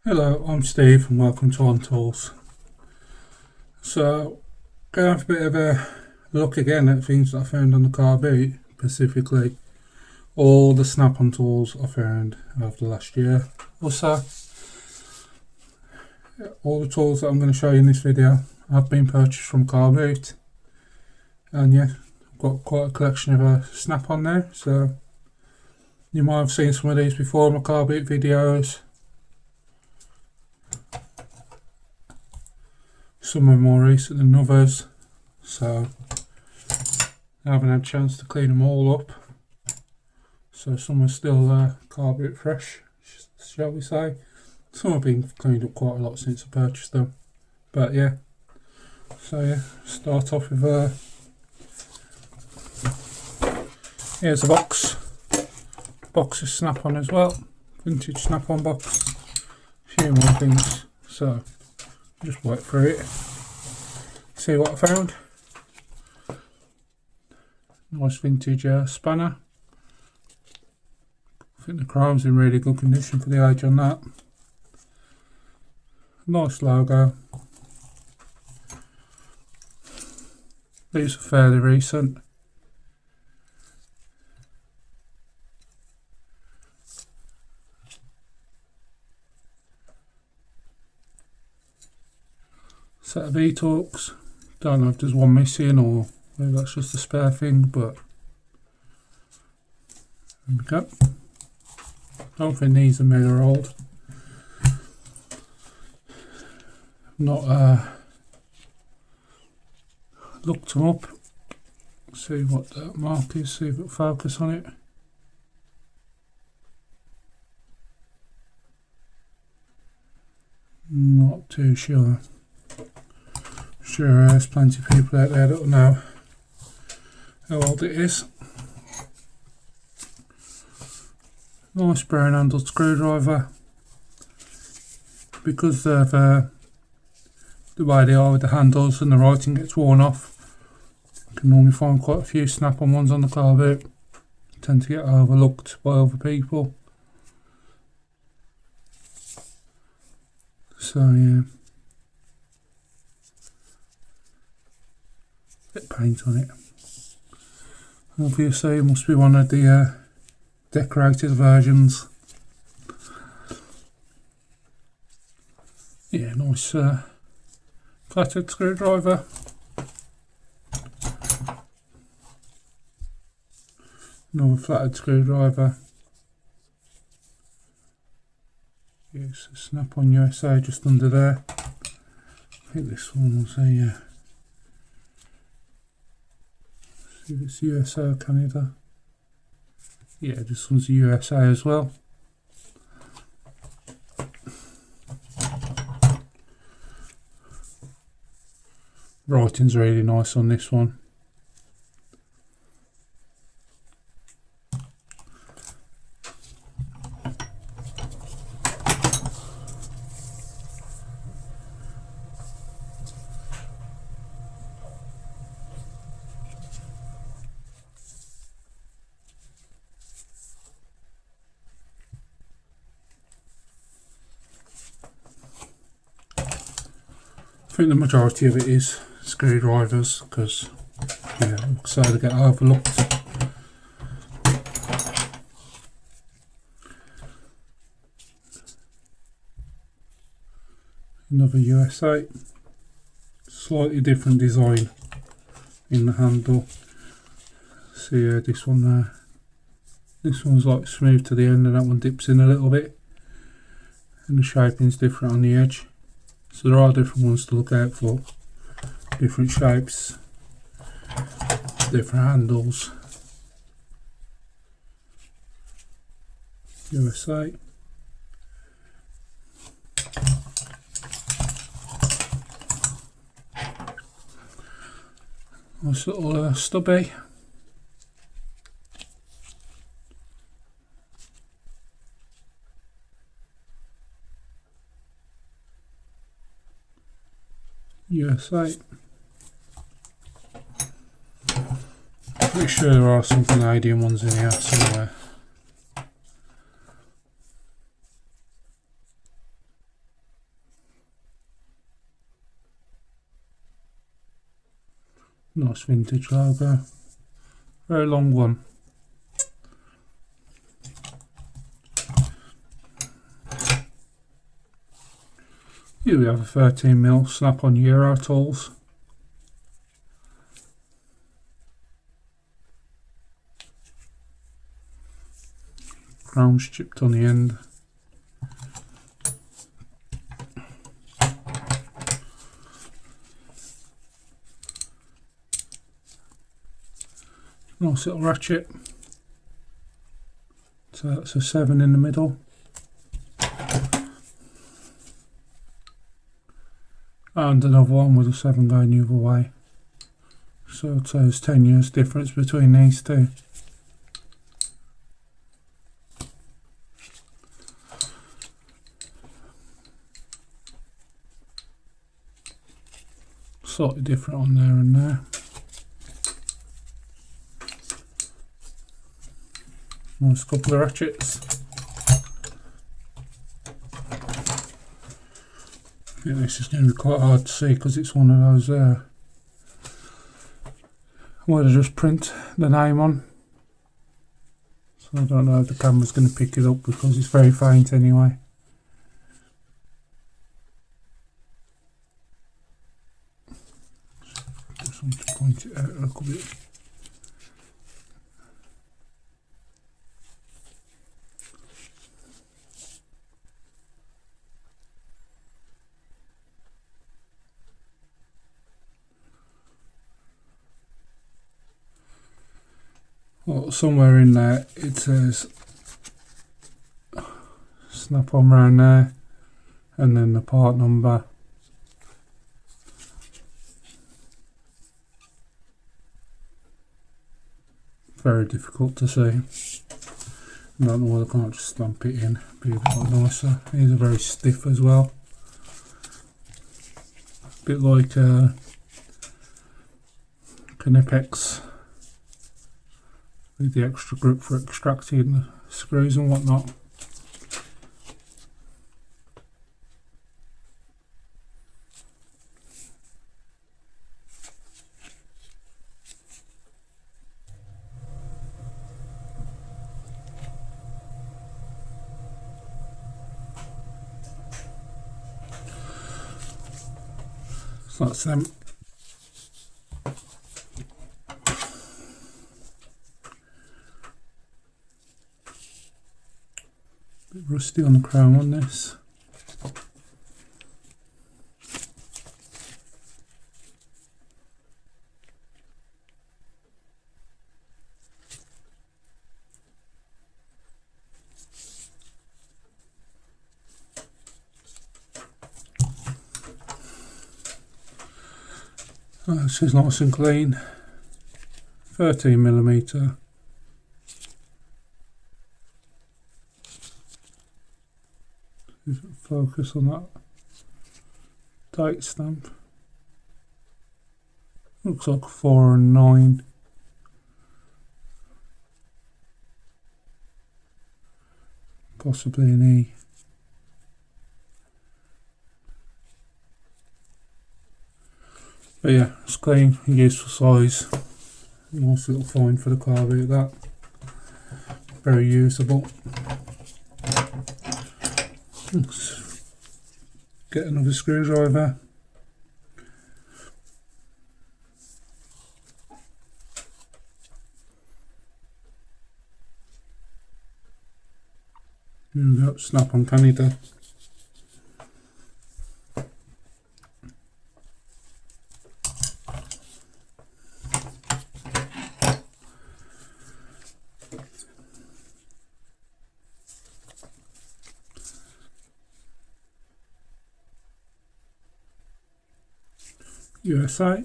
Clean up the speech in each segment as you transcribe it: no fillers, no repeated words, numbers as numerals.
Hello, I'm Steve and welcome to On Tools. So, going to have a bit of a look again at things that I found on the car boot, specifically all the snap-on tools I found over the last year or so. All the tools that I'm going to show you in this video have been purchased from car boot, and yeah, I've got quite a collection of snap-on there, so you might have seen some of these before in my car boot videos. Some are more recent than others, so I haven't had a chance to clean them all up. So some are still car boot fresh, shall we say. Some have been cleaned up quite a lot since I purchased them. But yeah, so yeah, start off with here's a box. Box is snap-on as well, vintage snap-on box. A few more things, so just work through it, see what I found. Nice vintage spanner. I think the chrome's in really good condition for the age on that. Nice logo. These are fairly recent. Set of E-Torques. Don't know if there's one missing or maybe that's just a spare thing, but there we go. Don't think these are mega old. Not looked them up. See what that mark is, see if it'll focus on it. Not too sure. Sure, there's plenty of people out there that will know how old it is. Nice brown handled screwdriver. Because of the way they are with the handles and the writing gets worn off, you can normally find quite a few snap-on ones on the car boot. Tend to get overlooked by other people. So yeah. Bit of paint on it. Obviously it must be one of the decorated versions. Yeah, nice flathead screwdriver. Another flathead screwdriver. Yes, a Snap-on USA just under there. I think this one was a see if it's USA or Canada. Yeah, this one's the USA as well. Writing's really nice on this one. I think the majority of it is screwdrivers because yeah, so they get overlooked. Another USA, slightly different design in the handle. See this one there. This one's like smooth to the end and that one dips in a little bit, and the shaping's different on the edge. So there are different ones to look out for, different shapes, different handles. USA. Nice little stubby. USA. Pretty sure there are some Canadian ones in here somewhere. Nice vintage logo. Very long one. Here we have a 13mm Snap-on Euro tools. Chrome's chipped on the end. Nice little ratchet. So that's a 7 in the middle. And another one with a 7 going the other way. So there's 10 years difference between these two. Slightly different on there and there. Nice couple of ratchets. I think this is going to be quite hard to see because it's one of those where they just print the name on. So I don't know if the camera's going to pick it up because it's very faint anyway. Just want to point it out a little bit. Well, somewhere in there it says Snap-on round there, and then the part number. Very difficult to see. I don't know why I can't just stamp it in, be a bit nicer. These are very stiff as well. A bit like Knipex with the extra grip for extracting the screws and whatnot. So that's them. Bit rusty on the crown on this. This is nice and clean. 13mm. Focus on that date stamp. Looks like 4 and 9. Possibly an E. But yeah, it's clean, useful size. Nice little find for the car like that. Very usable. Let's get another screwdriver. Here we go, Snap-on Canada. USA.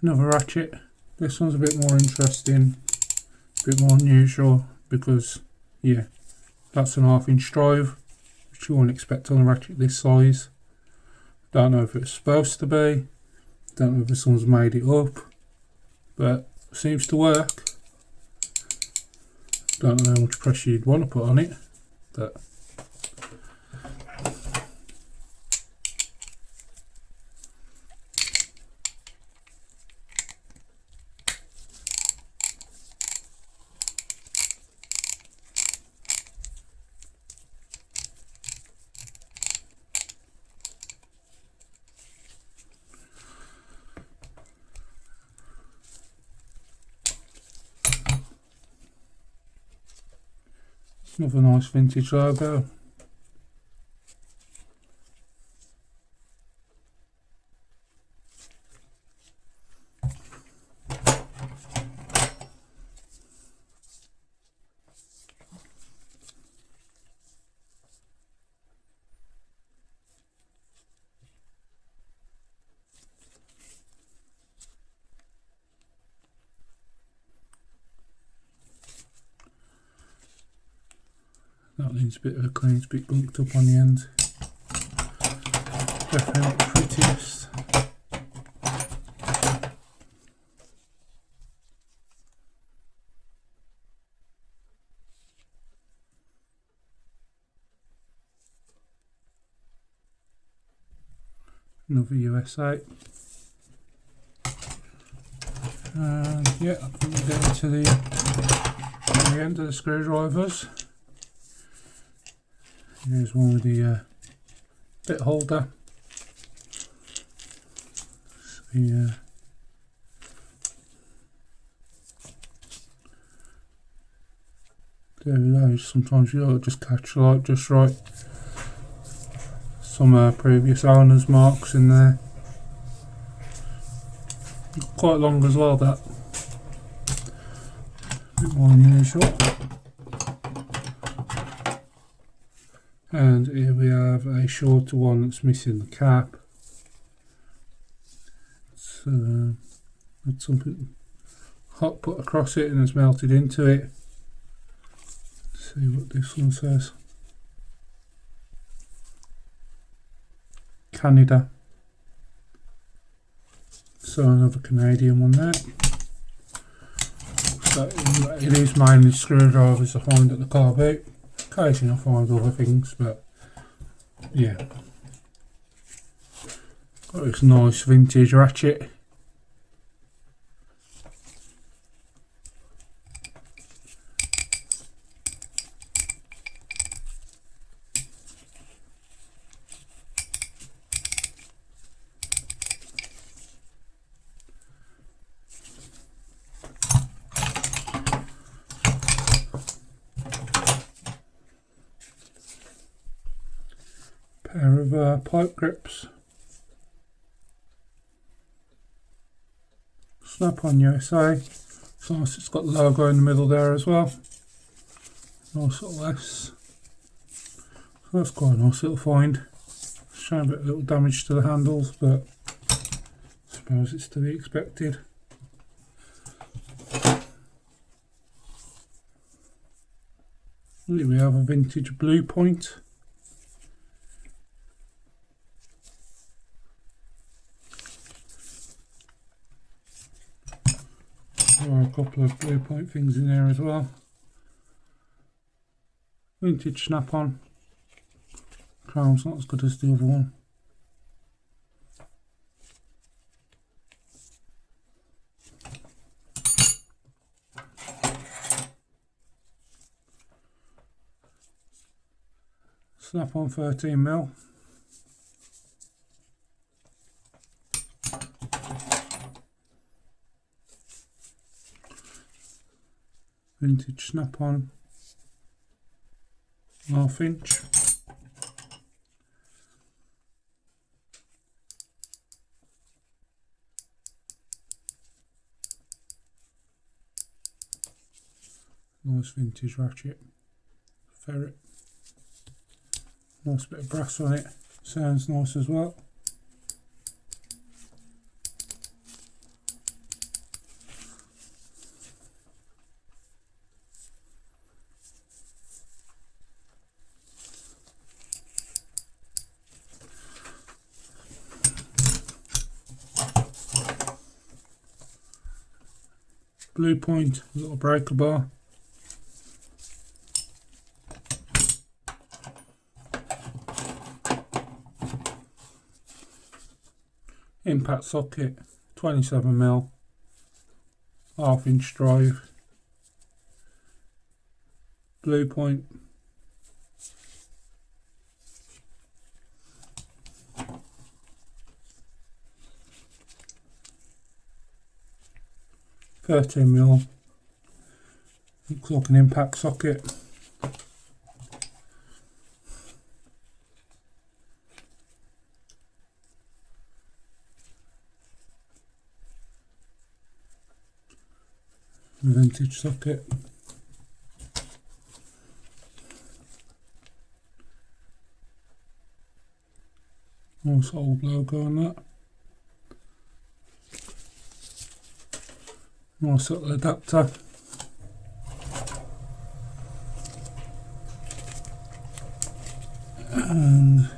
Another ratchet. This one's a bit more interesting, a bit more unusual because, yeah, that's an 1/2" drive, which you wouldn't expect on a ratchet this size. Don't know if it's supposed to be, don't know if someone's made it up, but it seems to work. Don't know how much pressure you'd want to put on it, but Another nice vintage logo. That needs a bit of a clean, it's a bit gunked up on the end. Definitely not the prettiest. Another USA. And yeah, I think we're getting to the end of the screwdrivers. Here's one with the bit holder. So, there we go. Sometimes you just catch the light just right. Some previous owners' marks in there. Quite long as well, that. A bit more than usual. And here we have a shorter one that's missing the cap. It's had something hot put across it and has melted into it. Let's see what this one says. Canada. So another Canadian one there. So it is mainly screwdrivers I find at the car boot. Occasionally I find other things, but yeah. Got this nice vintage ratchet. Pair of pipe grips. Snap-on USA. It's nice, it's got the logo in the middle there as well. Nice little S. So that's quite a nice little find. Showing a bit of little damage to the handles, but I suppose it's to be expected. Here we have a vintage Blue Point. There are a couple of Blue Point things in there as well. Vintage snap-on. Crown's not as good as the other one. Snap-on 13mm. Vintage snap-on 1/2 inch. Nice vintage ratchet. Ferret. Nice bit of brass on it. Sounds nice as well. Blue Point, little breaker bar. Impact socket, 27mm, 1/2 inch drive. Blue Point. $13mm. Looks like an impact socket. vintage socket. Nice old logo on that. Nice little adapter. And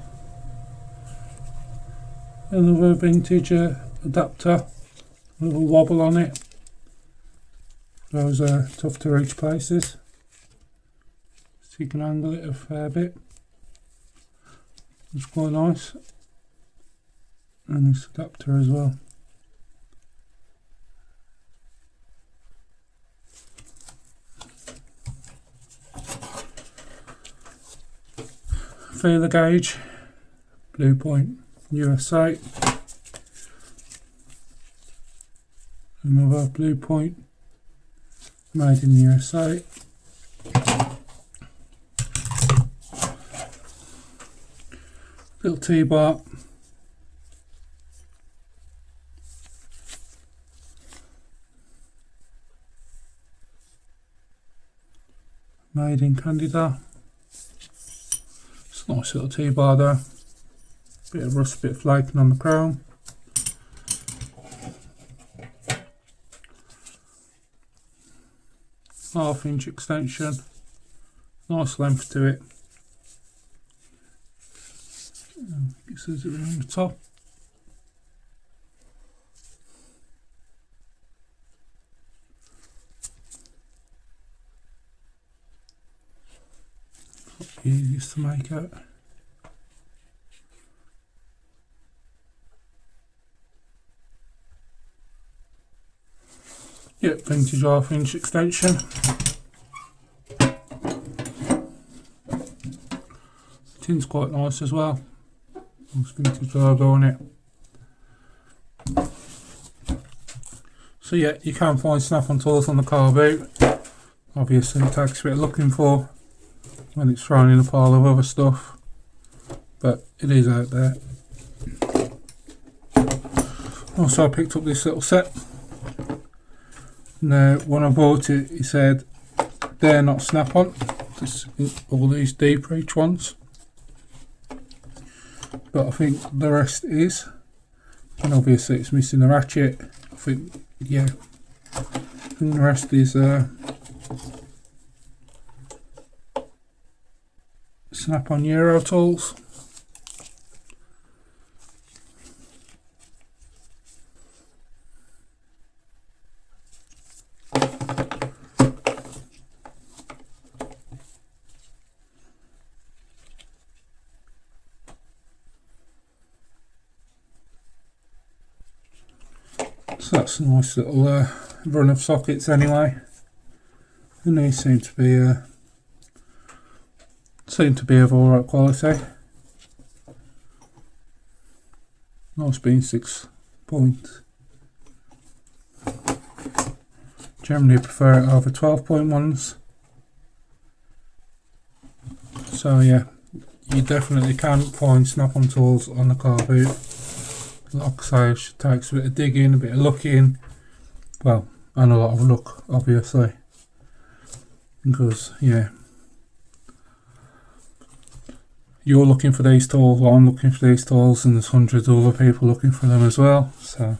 another vintage adapter, a little wobble on it. Those are tough to reach places, so you can angle it a fair bit. It's quite nice. And this adapter as well. Feeler gauge, Blue Point USA. Another Blue Point made in the USA. Little T-bar. Made in Canada. It's a nice little T-bar there. Bit of rust, bit of flaking on the chrome. Half-inch extension. Nice length to it. It says it around the top. Easiest to make out. Yep, vintage half-inch extension. Tin's quite nice as well. Nice vintage logo on it. So yeah, you can find snap-on tools on the car boot. Obviously it takes a bit of looking for when it's thrown in a pile of other stuff, but it is out there. Also I picked up this little set. Now when I bought it, he said they're not snap-on, all these deep reach ones, but I think the rest is, and obviously it's missing the ratchet. I think, yeah, I think the rest is snap-on Euro tools. So that's a nice little run of sockets anyway, and these seem to be of alright quality. Nice being 6 point. Generally prefer it over 12-point ones. So yeah, you definitely can find snap-on tools on the car boot. Like I say, it takes a bit of digging, a bit of looking, well, and a lot of luck, obviously, because yeah, you're looking for these tools, I'm looking for these tools, and there's hundreds of other people looking for them as well, so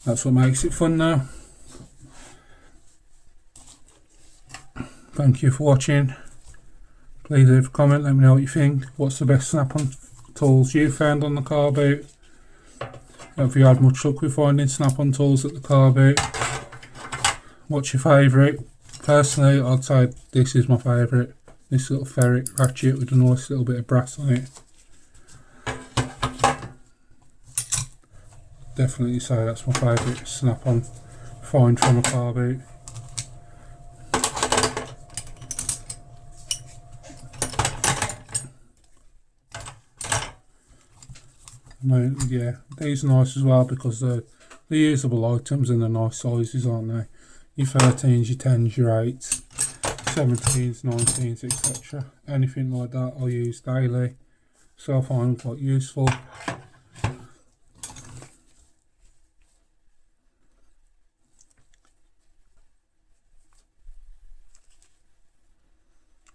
that's what makes it fun now. Thank you for watching. Please leave a comment, let me know what you think. What's the best snap-on tools you found on the car boot? Have you had much luck with finding snap-on tools at the car boot? What's your favourite? Personally, I'd say this is my favourite. This little ferret ratchet with a nice little bit of brass on it. Definitely say that's my favourite snap-on find from a car boot. Yeah, these are nice as well because they're usable items and they're nice sizes, aren't they? Your 13s, your 10s, your 8s, 17s, 19s, etc. Anything like that I use daily, so I find them quite useful.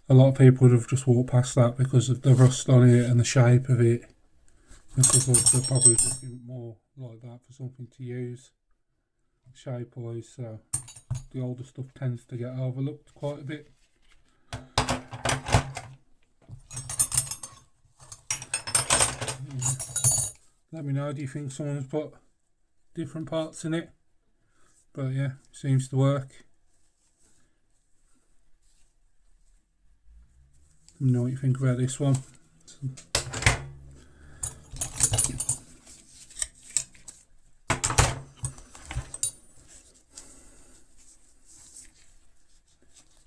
a lot of people would have just walked past that because of the rust on it and the shape of it, because they're probably looking more like that for something to use shape wise, so the older stuff tends to get overlooked quite a bit. Let me know, do you think someone's put different parts in it? But yeah, seems to work. Let me know what you think about this one.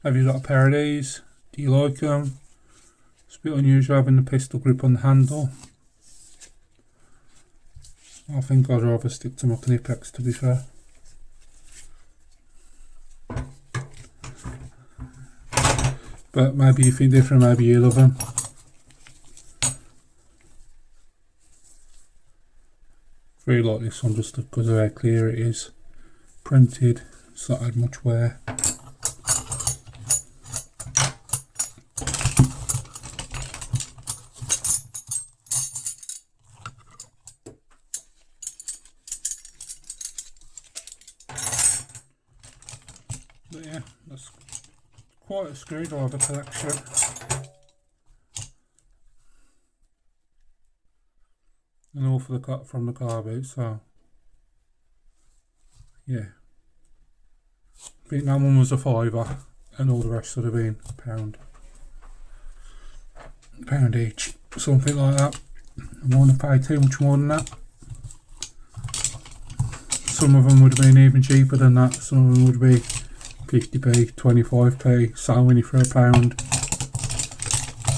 Have you got a pair of these? Do you like them? It's a bit unusual having the pistol grip on the handle. I think I'd rather stick to my Knipex, to be fair. But maybe you think different, maybe you love them. Really like this one just because of how clear it is. Printed, it's not had much wear. But yeah, that's quite a screwdriver collection. And all for the cut from the car boot, so yeah. I think that one was a £5 and all the rest would have been £1 each, something like that. I don't want to pay too much more than that. Some of them would have been even cheaper than that. Some of them would be 50p, 25p, so many for £1.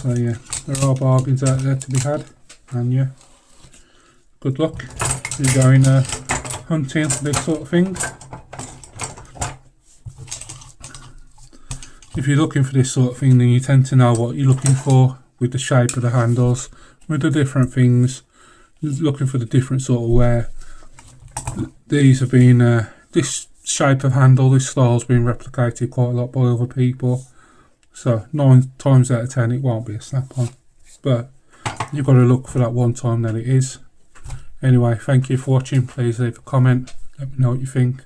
So yeah, there are bargains out there to be had, and yeah, good luck if you're going hunting for this sort of thing. If you're looking for this sort of thing, then you tend to know what you're looking for with the shape of the handles, with the different things, looking for the different sort of wear. These have been, this shape of handle, this style has been replicated quite a lot by other people, so 9 times out of 10 it won't be a snap-on, but you've got to look for that one time that it is. Anyway, thank you for watching. Please leave a comment, let me know what you think.